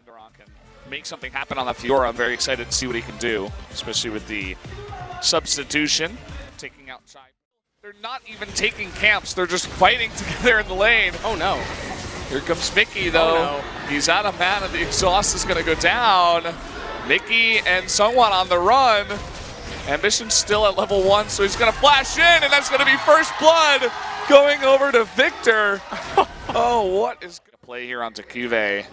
Linderon can make something happen on that Fiora. I'm very excited to see what he can do, especially with the substitution, taking outside. They're not even taking camps, they're just fighting together in the lane. Oh no. Here comes Mickey though. Oh, no. He's out of mana, the exhaust is gonna go down. Mickey and Sungwon on the run. Ambition's still at level 1, so he's gonna flash in, and that's gonna be first blood going over to Victor. Oh, what is gonna play here onto Cuvée?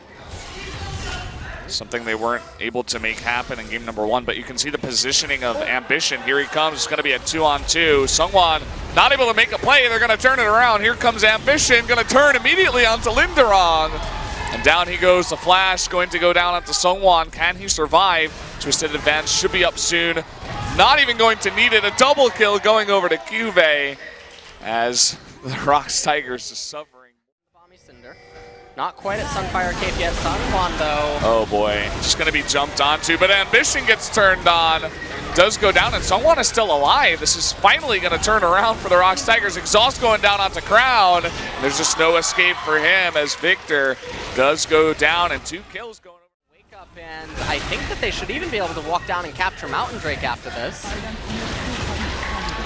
Something they weren't able to make happen in game number 1, but you can see the positioning of Ambition. Here he comes, it's gonna be a 2-on-2. Sungwon not able to make a play, they're gonna turn it around. Here comes Ambition, gonna turn immediately onto Linderon. And down he goes, the flash going to go down onto Sungwon. Can he survive? Twisted advance should be up soon. Not even going to need it, a double kill going over to Cuvée as the ROX Tigers is suffering. Not quite at Sunfire Cape yet. Sungwon though. Oh boy, just gonna be jumped onto, but Ambition gets turned on. Does go down, and Sungwon is still alive. This is finally gonna turn around for the ROX Tigers. Exhaust going down onto Crown. There's just no escape for him as Victor does go down, and 2 kills going over. Wake up, and I think that they should even be able to walk down and capture Mountain Drake after this.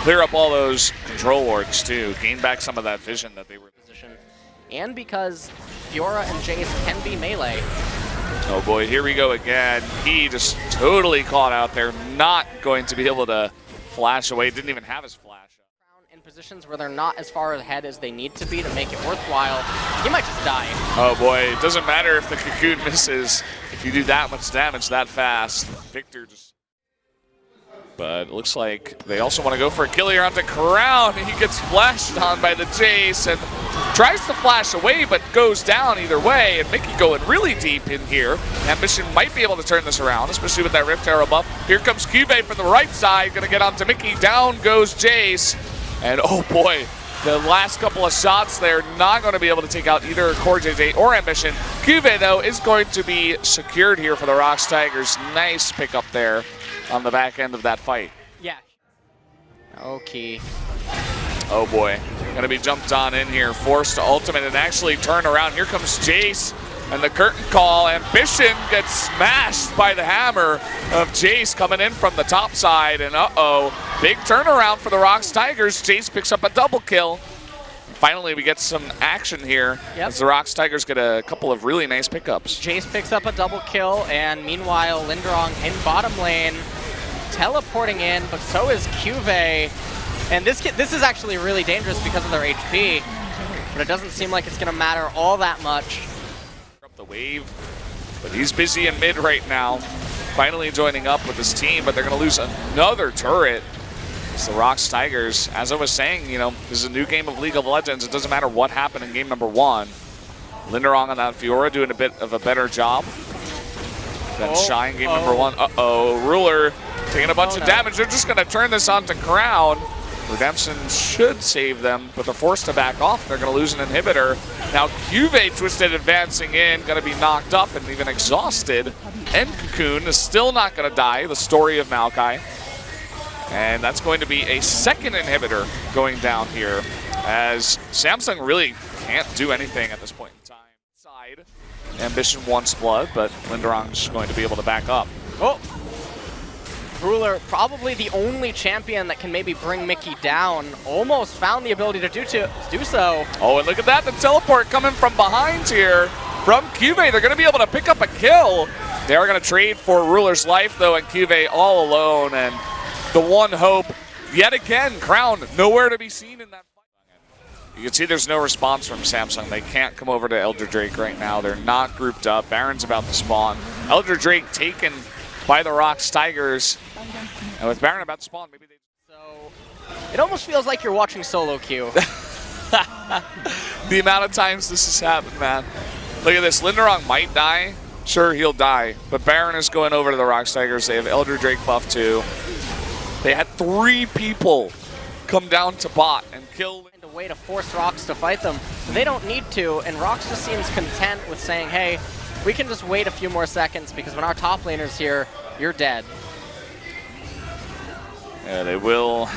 Clear up all those control wards too. Gain back some of that vision that they were in position. And because Fiora and Jace can be melee. Oh boy, here we go again. He just totally caught out there, not going to be able to flash away. Didn't even have his flash. In positions where they're not as far ahead as they need to be to make it worthwhile, he might just die. Oh boy, it doesn't matter if the cocoon misses. If you do that much damage that fast, Victor just... But it looks like they also want to go for a kill here onto Crown. He gets flashed on by the Jace and tries to flash away, but goes down either way. And Mickey going really deep in here. Ambition might be able to turn this around, especially with that Rift Arrow buff. Here comes Cuvée from the right side, gonna get onto Mickey. Down goes Jace. And oh boy, the last couple of shots there, not going to be able to take out either Core JJ or Ambition. Cuvée, though, is going to be secured here for the ROX Tigers. Nice pickup there on the back end of that fight. Yeah. Okay. Oh boy, gonna be jumped on in here, forced to ultimate and actually turn around. Here comes Jace and the curtain call. Ambition gets smashed by the hammer of Jace coming in from the top side, and big turnaround for the ROX Tigers. Jace picks up a double kill. Finally, we get some action here as the ROX Tigers get a couple of really nice pickups. Jace picks up a double kill, and meanwhile, Linderon in bottom lane, teleporting in, but so is Cuvée. And this is actually really dangerous because of their HP, but it doesn't seem like it's going to matter all that much. Up the wave, but he's busy in mid right now. Finally joining up with his team, but they're going to lose another turret. It's the ROX Tigers. As I was saying, you know, this is a new game of League of Legends. It doesn't matter what happened in game number 1. Linderon on that Fiora doing a bit of a better job than Shy in game number 1. Ruler taking a bunch of damage. They're just going to turn this onto Crown. Redemption should save them, but they're forced to back off. They're going to lose an inhibitor. Now Cuvée Twisted advancing in, going to be knocked up and even exhausted. And Cocoon is still not going to die, the story of Maokai. And that's going to be a second inhibitor going down here, as Samsung really can't do anything at this point in time. Side, Ambition wants blood, but Linderon's going to be able to back up. Oh! Ruler, probably the only champion that can maybe bring Mickey down, almost found the ability to do so. Oh, and look at that, the teleport coming from behind here from Cuvée. They're going to be able to pick up a kill. They are going to trade for Ruler's life, though, and Cuvée all alone. And the one hope, yet again, Crown nowhere to be seen in that fight. You can see there's no response from Samsung. They can't come over to Elder Drake right now. They're not grouped up. Baron's about to spawn. Elder Drake taken by the ROX Tigers. And with Baron about to spawn, maybe they... So, it almost feels like you're watching solo queue. The amount of times this has happened, man. Look at this. Linderon might die. Sure, he'll die. But Baron is going over to the ROX Tigers. They have Elder Drake buff too. They had 3 people come down to bot and kill. A way to force ROX to fight them. They don't need to, and ROX just seems content with saying, hey, we can just wait a few more seconds because when our top laner's here, you're dead. Yeah, they will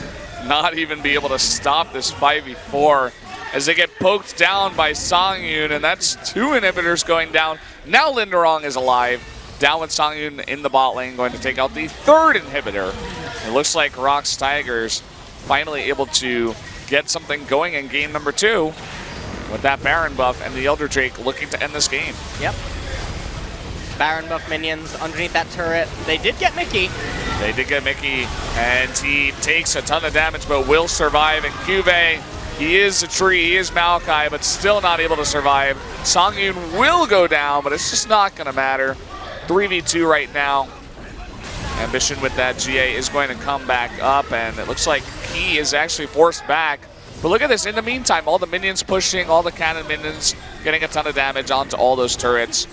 not even be able to stop this 5v4 as they get poked down by Songyun, and that's 2 inhibitors going down. Now Linderong is alive. Down with Songyun in the bot lane, going to take out the third inhibitor. It looks like ROX Tigers finally able to get something going in game number 2 with that Baron buff and the Elder Drake looking to end this game. Yep. Baron buff minions underneath that turret. They did get Mickey. They did get Mickey, and he takes a ton of damage, but will survive. And Cuvee, he is a tree, he is Maokai, but still not able to survive. Songyun will go down, but it's just not going to matter. 3v2 right now. Ambition with that GA is going to come back up, and it looks like he is actually forced back. But look at this, in the meantime, all the minions pushing, all the cannon minions getting a ton of damage onto all those turrets.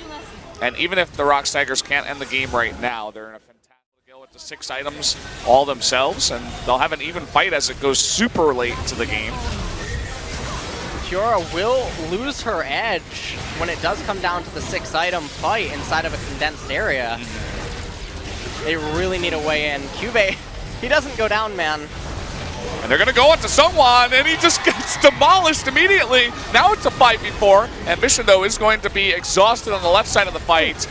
And even if the ROX Tigers can't end the game right now, they're in a fantastic deal with the 6 items all themselves, and they'll have an even fight as it goes super late into the game. Kiora will lose her edge when it does come down to the 6-item fight inside of a condensed area. They really need a way in. Cuvee, he doesn't go down, man. And they're going to go into someone, and he just gets demolished immediately. Now it's a 5v4. Ambition, though, is going to be exhausted on the left side of the fight.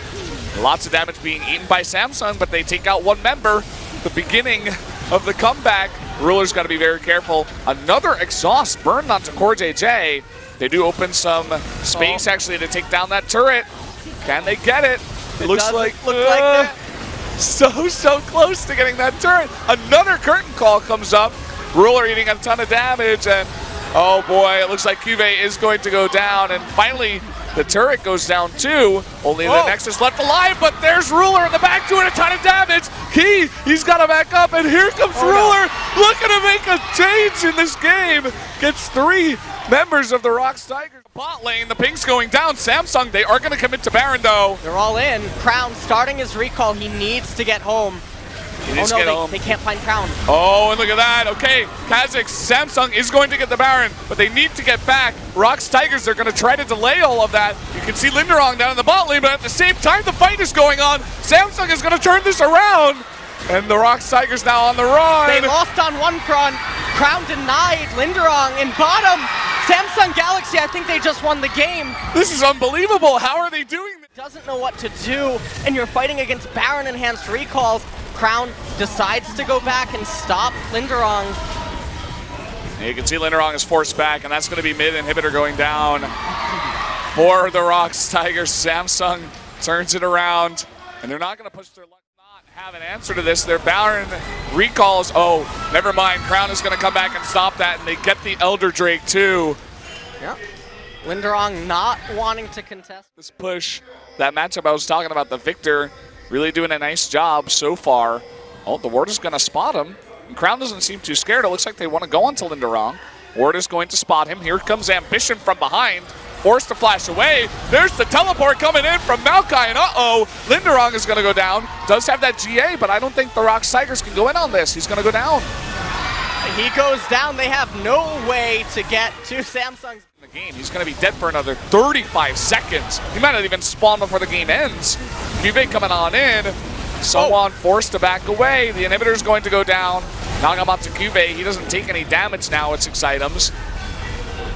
Lots of damage being eaten by Samsung, but they take out one member. The beginning of the comeback. Ruler's got to be very careful. Another exhaust burned onto Core JJ. They do open some space, actually, to take down that turret. Can they get it? It looks like that. So close to getting that turret. Another curtain call comes up. Ruler eating a ton of damage, and oh boy, it looks like Cuvee is going to go down, and finally the turret goes down too. Only the Nexus left alive, but there's Ruler in the back doing a ton of damage. He's got to back up, and here comes Ruler. No. Looking to make a change in this game. Gets 3 members of the ROX Tigers. Bot lane, the ping's going down. Samsung, they are going to commit to Baron though. They're all in. Crown starting his recall. He needs to get home. They can't find Crown. Oh, and look at that. Okay, Kha'Zix, Samsung is going to get the Baron, but they need to get back. ROX Tigers are going to try to delay all of that. You can see Linderong down in the bot lane, but at the same time the fight is going on. Samsung is going to turn this around. And the ROX Tigers now on the run. They lost on one front. Crown denied. Linderong in bottom. Samsung Galaxy, I think they just won the game. This is unbelievable. How are they doing this? Doesn't know what to do, and you're fighting against Baron enhanced recalls. Crown decides to go back and stop Linderong. And you can see Linderong is forced back, and that's going to be mid inhibitor going down for the ROX Tigers. Samsung turns it around, and they're not going to push their luck. Have an answer to this. Their Baron recalls. Oh, never mind. Crown is going to come back and stop that, and they get the Elder Drake too. Yeah. Linderong not wanting to contest this push. That matchup I was talking about, the Victor really doing a nice job so far. Oh, the Ward is going to spot him. And Crown doesn't seem too scared. It looks like they want to go onto Linderong. Ward is going to spot him. Here comes Ambition from behind. Forced to flash away. There's the teleport coming in from Maokai, and Linderong is going to go down. Does have that GA, but I don't think the ROX Tigers can go in on this. He's going to go down. He goes down. They have no way to get to Samsung's the game. He's going to be dead for another 35 seconds. He might not even spawn before the game ends. Cuvee coming on in. Someone forced to back away. The inhibitor is going to go down. Nagamata Cuvee, he doesn't take any damage now with 6 items.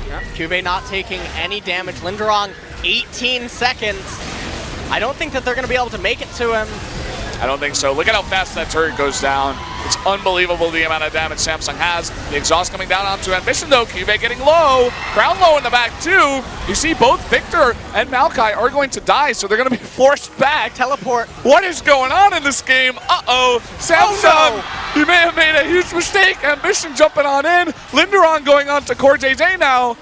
Yeah, Cuvee not taking any damage. Linderong, 18 seconds. I don't think that they're going to be able to make it to him. I don't think so. Look at how fast that turret goes down. It's unbelievable the amount of damage Samsung has. The exhaust coming down onto Ambition though. Cuvee getting low. Crown low in the back too. You see both Victor and Maokai are going to die, so they're going to be forced back. Teleport. What is going on in this game? Samsung, he may have made a huge mistake. Ambition jumping on in. Linderong going on to Core JJ now.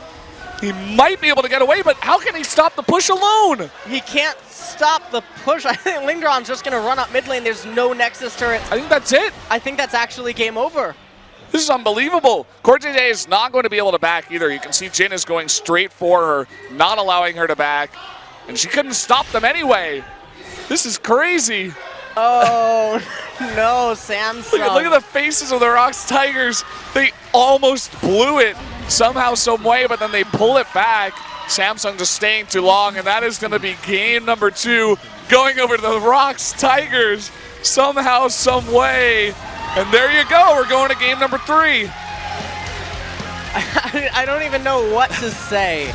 He might be able to get away, but how can he stop the push alone? He can't stop the push. I think Linderong's just going to run up mid lane. There's no Nexus turret. I think that's it. I think that's actually game over. This is unbelievable. Core JJ is not going to be able to back either. You can see Jin is going straight for her, not allowing her to back. And she couldn't stop them anyway. This is crazy. Oh, no, Samsung. Look at the faces of the ROX Tigers. They almost blew it somehow, some way, but then they pull it back. Samsung just staying too long, and that is going to be game number 2, going over to the ROX Tigers somehow, some way. And there you go. We're going to game number 3. I don't even know what to say.